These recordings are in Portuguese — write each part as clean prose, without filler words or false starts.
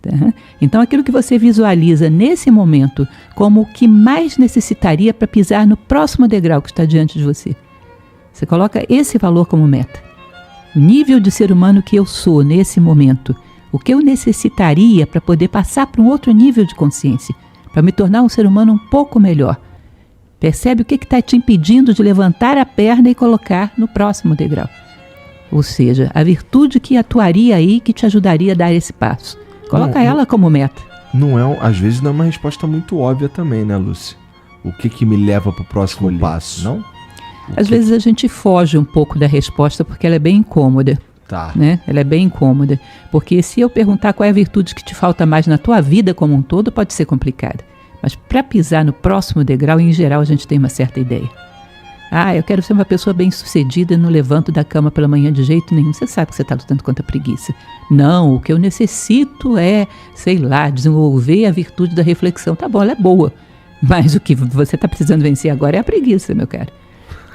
Tá? Então, aquilo que você visualiza nesse momento como o que mais necessitaria para pisar no próximo degrau que está diante de você. Você coloca esse valor como meta. O nível de ser humano que eu sou nesse momento. O que eu necessitaria para poder passar para um outro nível de consciência. Para me tornar um ser humano um pouco melhor. Percebe o que está te impedindo de levantar a perna e colocar no próximo degrau. Ou seja, a virtude que atuaria aí, que te ajudaria a dar esse passo. Coloca ela como meta. Às vezes não é uma resposta muito óbvia também, né, Lúcia? O que me leva para o próximo passo, não? Às vezes a gente foge um pouco da resposta porque ela é bem incômoda. Tá. Né? Ela é bem incômoda. Porque se eu perguntar qual é a virtude que te falta mais na tua vida como um todo, pode ser complicada. Mas para pisar no próximo degrau, em geral, a gente tem uma certa ideia. Eu quero ser uma pessoa bem-sucedida, não levanto da cama pela manhã de jeito nenhum. Você sabe que você está lutando contra a preguiça. Não, o que eu necessito é, desenvolver a virtude da reflexão. Tá bom, ela é boa. Mas o que você está precisando vencer agora é a preguiça, meu caro.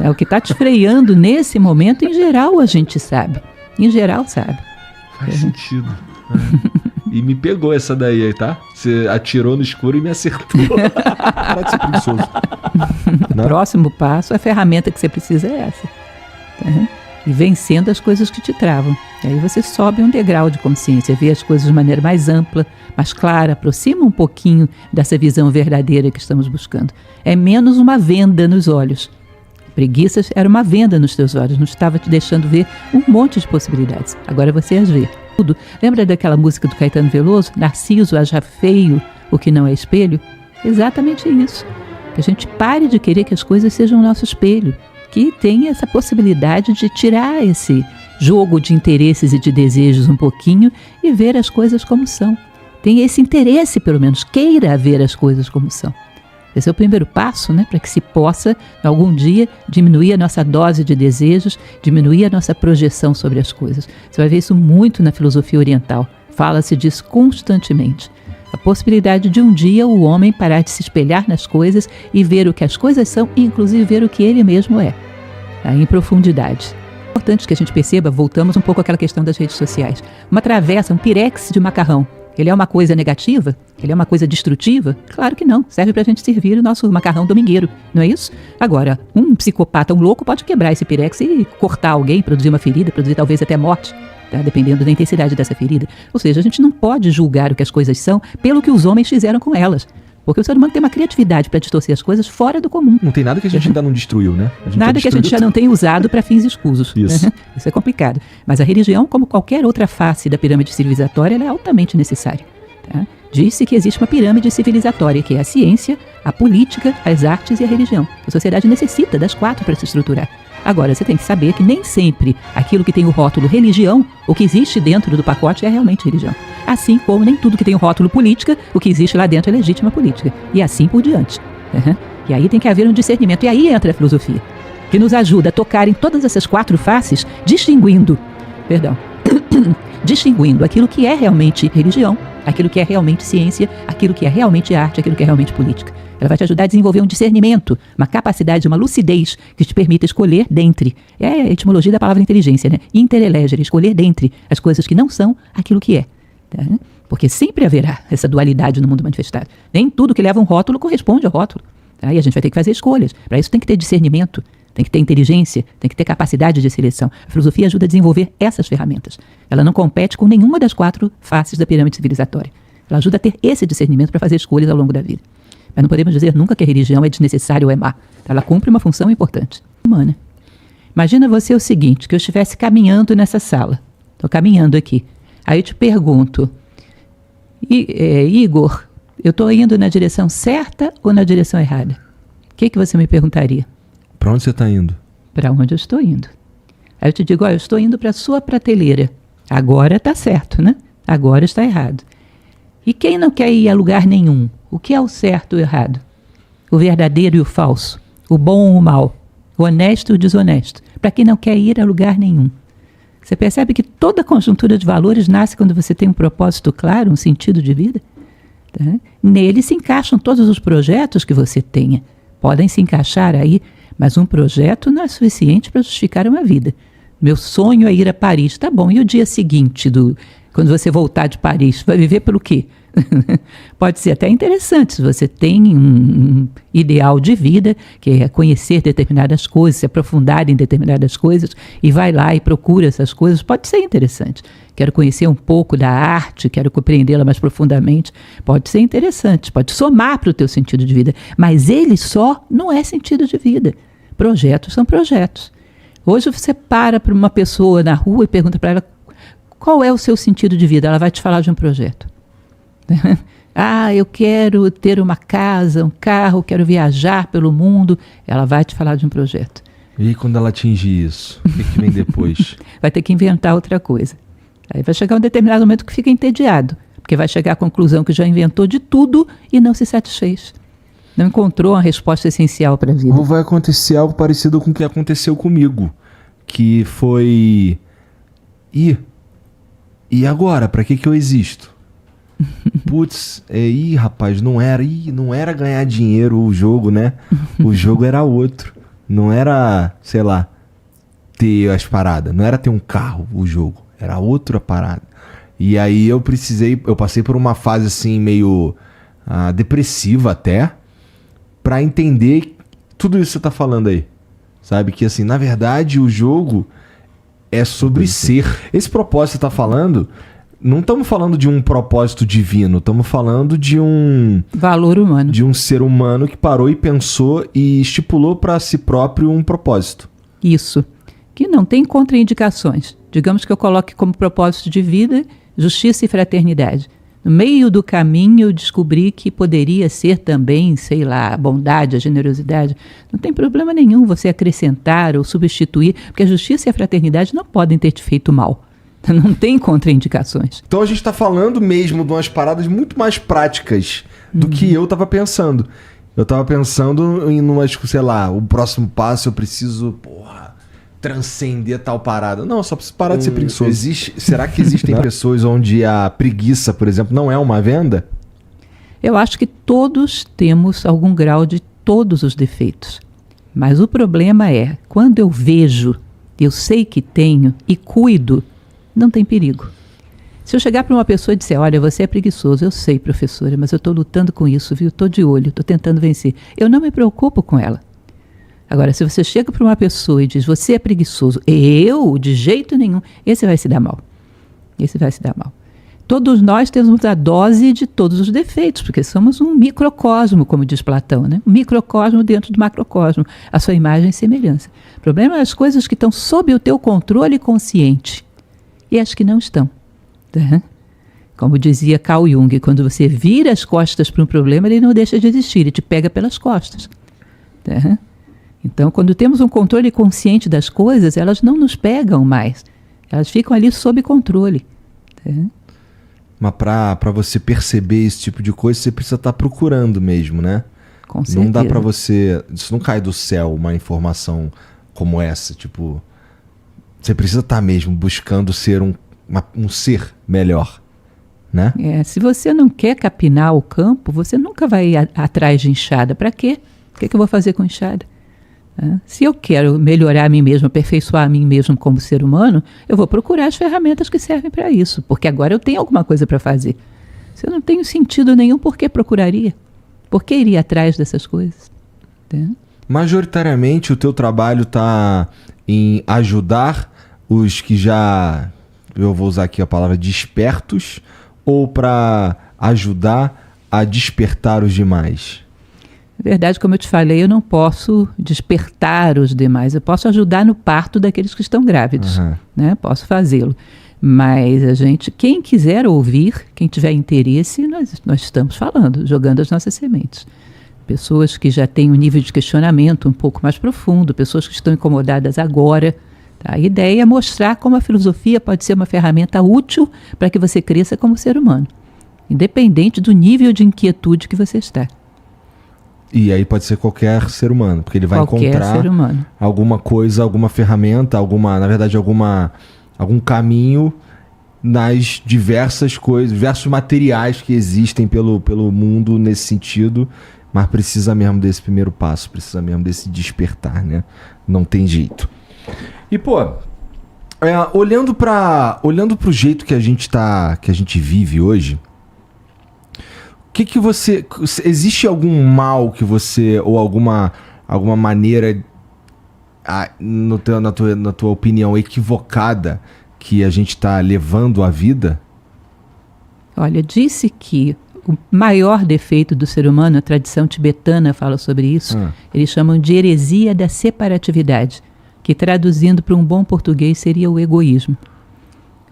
O que está te freando nesse momento, em geral, a gente sabe. Em geral, sabe. Faz sentido. E me pegou essa daí, tá? Você atirou no escuro e me acertou. Para de ser preguiçoso. O próximo passo, a ferramenta que você precisa é essa. Tá? E vencendo as coisas que te travam. E aí você sobe um degrau de consciência, vê as coisas de maneira mais ampla, mais clara, aproxima um pouquinho dessa visão verdadeira que estamos buscando. É menos uma venda nos olhos. Preguiças era uma venda nos teus olhos, não estava te deixando ver um monte de possibilidades. Agora você as vê. Tudo. Lembra daquela música do Caetano Veloso? Narciso acha feio o que não é espelho? Exatamente isso. Que a gente pare de querer que as coisas sejam o nosso espelho. Que tenha essa possibilidade de tirar esse jogo de interesses e de desejos um pouquinho e ver as coisas como são. Tenha esse interesse, pelo menos, queira ver as coisas como são. Esse é o primeiro passo, né, para que se possa, algum dia, diminuir a nossa dose de desejos, diminuir a nossa projeção sobre as coisas. Você vai ver isso muito na filosofia oriental. Fala-se disso constantemente. A possibilidade de um dia o homem parar de se espelhar nas coisas e ver o que as coisas são e, inclusive, ver o que ele mesmo é, em profundidade. É importante que a gente perceba, voltamos um pouco àquela questão das redes sociais. Uma travessa, um pirex de macarrão. Ele é uma coisa negativa? Ele é uma coisa destrutiva? Claro que não. Serve para a gente servir o nosso macarrão domingueiro, não é isso? Agora, um psicopata, um louco, pode quebrar esse pirex e cortar alguém, produzir uma ferida, produzir talvez até morte, tá? Dependendo da intensidade dessa ferida. Ou seja, a gente não pode julgar o que as coisas são pelo que os homens fizeram com elas. Porque o ser humano tem uma criatividade para distorcer as coisas fora do comum. Não tem nada que a gente ainda não destruiu, né? Nada que a gente já não tenha usado para fins escusos. Isso. Isso é complicado. Mas a religião, como qualquer outra face da pirâmide civilizatória, ela é altamente necessária. Tá? Diz-se que existe uma pirâmide civilizatória, que é a ciência, a política, as artes e a religião. A sociedade necessita das 4 para se estruturar. Agora, você tem que saber que nem sempre aquilo que tem o rótulo religião, o que existe dentro do pacote é realmente religião. Assim como nem tudo que tem o rótulo política, o que existe lá dentro é legítima política. E assim por diante. E aí tem que haver um discernimento. E aí entra a filosofia, que nos ajuda a tocar em todas essas 4 faces, distinguindo aquilo que é realmente religião, aquilo que é realmente ciência, aquilo que é realmente arte, aquilo que é realmente política. Ela vai te ajudar a desenvolver um discernimento, uma capacidade, uma lucidez que te permita escolher dentre. É a etimologia da palavra inteligência, né? Interelegere, escolher dentre as coisas que não são aquilo que é. Tá? Porque sempre haverá essa dualidade no mundo manifestado. Nem tudo que leva um rótulo corresponde ao rótulo. Tá? E a gente vai ter que fazer escolhas. Para isso tem que ter discernimento, tem que ter inteligência, tem que ter capacidade de seleção. A filosofia ajuda a desenvolver essas ferramentas. Ela não compete com nenhuma das 4 faces da pirâmide civilizatória. Ela ajuda a ter esse discernimento para fazer escolhas ao longo da vida. Mas não podemos dizer nunca que a religião é desnecessária ou é má. Ela cumpre uma função importante. Humana. Imagina você o seguinte, que eu estivesse caminhando nessa sala. Estou caminhando aqui. Aí eu te pergunto, Igor, eu estou indo na direção certa ou na direção errada? O que você me perguntaria? Para onde você está indo? Para onde eu estou indo. Aí eu te digo, eu estou indo para a sua prateleira. Agora está certo, né? Agora está errado. E quem não quer ir a lugar nenhum? O que é o certo ou o errado? O verdadeiro e o falso? O bom ou o mal? O honesto e o desonesto? Para quem não quer ir a lugar nenhum. Você percebe que toda a conjuntura de valores nasce quando você tem um propósito claro, um sentido de vida? Tá? Nele se encaixam todos os projetos que você tenha. Podem se encaixar aí, mas um projeto não é suficiente para justificar uma vida. Meu sonho é ir a Paris. Tá bom, e o dia seguinte quando você voltar de Paris? Vai viver pelo quê? Pode ser até interessante se você tem um ideal de vida, que é conhecer determinadas coisas, se aprofundar em determinadas coisas, e vai lá e procura essas coisas, pode ser interessante. Quero conhecer um pouco da arte, quero compreendê-la mais profundamente, pode ser interessante, pode somar para o teu sentido de vida, mas ele só não é sentido de vida. Projetos são projetos. Hoje você para uma pessoa na rua e pergunta para ela qual é o seu sentido de vida, ela vai te falar de um projeto. Eu quero ter uma casa, um carro, quero viajar pelo mundo. Ela vai te falar de um projeto. E quando ela atingir isso, o que vem depois? Vai ter que inventar outra coisa. Aí vai chegar um determinado momento que fica entediado, porque vai chegar à conclusão que já inventou de tudo e não se satisfez. Não encontrou uma resposta essencial para a vida. Ou vai acontecer algo parecido com o que aconteceu comigo, que foi... E agora? Para que eu existo? Putz, rapaz, não era ganhar dinheiro o jogo, né? O jogo era outro. Não era, sei lá, ter as paradas. Não era ter um carro o jogo. Era outra parada. E aí eu passei por uma fase assim meio depressiva até, pra entender tudo isso que você tá falando aí. Sabe? Que assim, na verdade o jogo é sobre ser. Esse propósito que você tá falando... Não estamos falando de um propósito divino, estamos falando de um... valor humano. De um ser humano que parou e pensou e estipulou para si próprio um propósito. Isso. Que não tem contraindicações. Digamos que eu coloque como propósito de vida justiça e fraternidade. No meio do caminho eu descobri que poderia ser também, sei lá, a bondade, a generosidade. Não tem problema nenhum você acrescentar ou substituir, porque a justiça e a fraternidade não podem ter te feito mal. Não tem contraindicações. Então a gente está falando mesmo de umas paradas muito mais práticas do que eu estava pensando. Eu estava pensando em umas, sei lá, o próximo passo eu preciso, transcender tal parada. Não, só preciso parar de ser preguiçoso. Será que existem pessoas onde a preguiça, por exemplo, não é uma venda? Eu acho que todos temos algum grau de todos os defeitos. Mas o problema é, quando eu vejo, eu sei que tenho e cuido, não tem perigo. Se eu chegar para uma pessoa e disser, olha, você é preguiçoso, eu sei, professora, mas eu estou lutando com isso, viu? Estou de olho, estou tentando vencer. Eu não me preocupo com ela. Agora, se você chega para uma pessoa e diz, você é preguiçoso, eu, de jeito nenhum, esse vai se dar mal. Esse vai se dar mal. Todos nós temos a dose de todos os defeitos, porque somos um microcosmo, como diz Platão, né? Um microcosmo dentro do macrocosmo, a sua imagem e semelhança. O problema é as coisas que estão sob o teu controle consciente. E as que não estão. Tá? Como dizia Carl Jung, quando você vira as costas para um problema, ele não deixa de existir, ele te pega pelas costas. Tá? Então, quando temos um controle consciente das coisas, elas não nos pegam mais. Elas ficam ali sob controle. Tá? Mas para você perceber esse tipo de coisa, você precisa estar procurando mesmo, né? Com certeza. Não dá para você... Isso não cai do céu, uma informação como essa, tipo... Você precisa estar mesmo buscando ser um ser melhor, né? Se você não quer capinar o campo, você nunca vai atrás de enxada. Para quê? O que eu vou fazer com enxada? Se eu quero melhorar a mim mesmo, aperfeiçoar a mim mesmo como ser humano, eu vou procurar as ferramentas que servem para isso, porque agora eu tenho alguma coisa para fazer. Se eu não tenho sentido nenhum, por que procuraria? Por que iria atrás dessas coisas? Majoritariamente o teu trabalho está em ajudar os que já, eu vou usar aqui a palavra despertos, ou para ajudar a despertar os demais? Na verdade, como eu te falei, eu não posso despertar os demais, eu posso ajudar no parto daqueles que estão grávidos, né? Posso fazê-lo. Mas quem quiser ouvir, quem tiver interesse, nós estamos falando, jogando as nossas sementes. Pessoas que já têm um nível de questionamento um pouco mais profundo, pessoas que estão incomodadas agora. Tá? A ideia é mostrar como a filosofia pode ser uma ferramenta útil para que você cresça como ser humano, independente do nível de inquietude que você está. E aí pode ser qualquer ser humano, porque ele vai encontrar alguma coisa, alguma ferramenta, algum caminho nas diversas coisas, diversos materiais que existem pelo mundo nesse sentido, mas precisa mesmo desse primeiro passo, precisa mesmo desse despertar, né? Não tem jeito. E, Olhando para o jeito que a gente vive hoje, que você... Existe algum mal que você... Ou alguma maneira, na tua opinião, equivocada que a gente está levando à vida? Olha, disse que o maior defeito do ser humano, a tradição tibetana fala sobre isso, eles chamam de heresia da separatividade, que traduzindo para um bom português seria o egoísmo.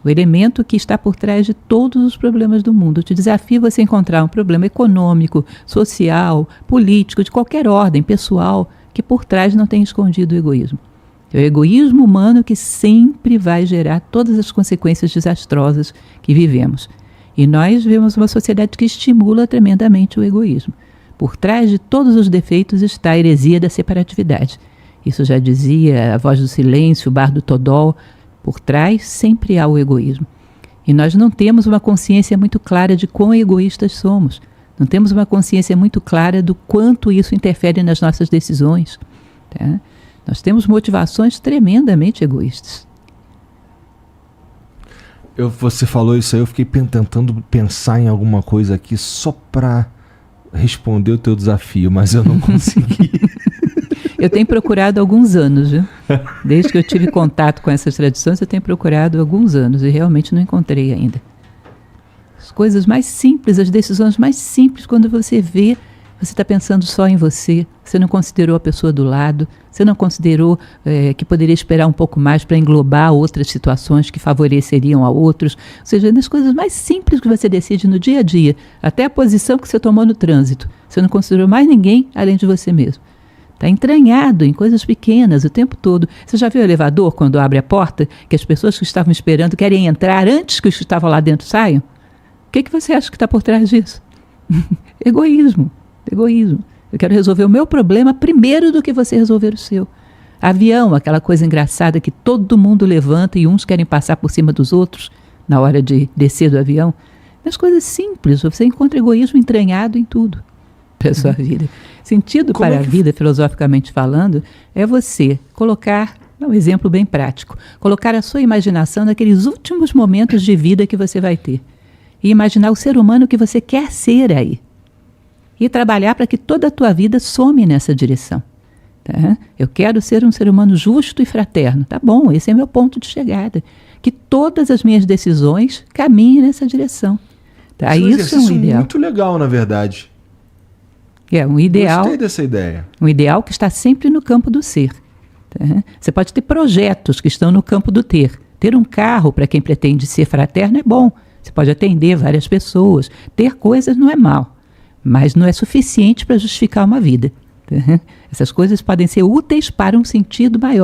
O elemento que está por trás de todos os problemas do mundo. Eu te desafio você a encontrar um problema econômico, social, político, de qualquer ordem, pessoal, que por trás não tem escondido o egoísmo. É o egoísmo humano que sempre vai gerar todas as consequências desastrosas que vivemos. E nós vemos uma sociedade que estimula tremendamente o egoísmo. Por trás de todos os defeitos está a heresia da separatividade. Isso já dizia a Voz do Silêncio, o Bardo Todol. Por trás sempre há o egoísmo. E nós não temos uma consciência muito clara de quão egoístas somos. Não temos uma consciência muito clara do quanto isso interfere nas nossas decisões. Tá? Nós temos motivações tremendamente egoístas. Você falou isso aí, eu fiquei tentando pensar em alguma coisa aqui só para responder o teu desafio, mas eu não consegui. Eu tenho procurado há alguns anos, viu? Desde que eu tive contato com essas tradições, eu tenho procurado há alguns anos e realmente não encontrei ainda. As coisas mais simples, as decisões mais simples, quando você vê, você está pensando só em você, você não considerou a pessoa do lado, você não considerou que poderia esperar um pouco mais para englobar outras situações que favoreceriam a outros. Ou seja, nas coisas mais simples que você decide no dia a dia, até a posição que você tomou no trânsito, você não considerou mais ninguém além de você mesmo. Está entranhado em coisas pequenas o tempo todo. Você já viu o elevador quando abre a porta, que as pessoas que estavam esperando querem entrar antes que os que estavam lá dentro saiam? O que você acha que está por trás disso? Egoísmo. Egoísmo. Eu quero resolver o meu problema primeiro do que você resolver o seu. Avião, aquela coisa engraçada que todo mundo levanta e uns querem passar por cima dos outros na hora de descer do avião. As coisas simples, você encontra egoísmo entranhado em tudo da sua vida. Sentido para a vida, filosoficamente falando, é você colocar, um exemplo bem prático, colocar a sua imaginação naqueles últimos momentos de vida que você vai ter. E imaginar o ser humano que você quer ser aí. E trabalhar para que toda a tua vida some nessa direção. Tá? Eu quero ser um ser humano justo e fraterno. Tá bom, esse é meu ponto de chegada. Que todas as minhas decisões caminhem nessa direção. Tá? Isso é um ideal. Muito legal, na verdade. É um ideal. Gostei dessa ideia. Um ideal que está sempre no campo do ser. Tá? Você pode ter projetos que estão no campo do ter. Ter um carro para quem pretende ser fraterno é bom. Você pode atender várias pessoas. Ter coisas não é mal. Mas não é suficiente para justificar uma vida. Tá? Essas coisas podem ser úteis para um sentido maior.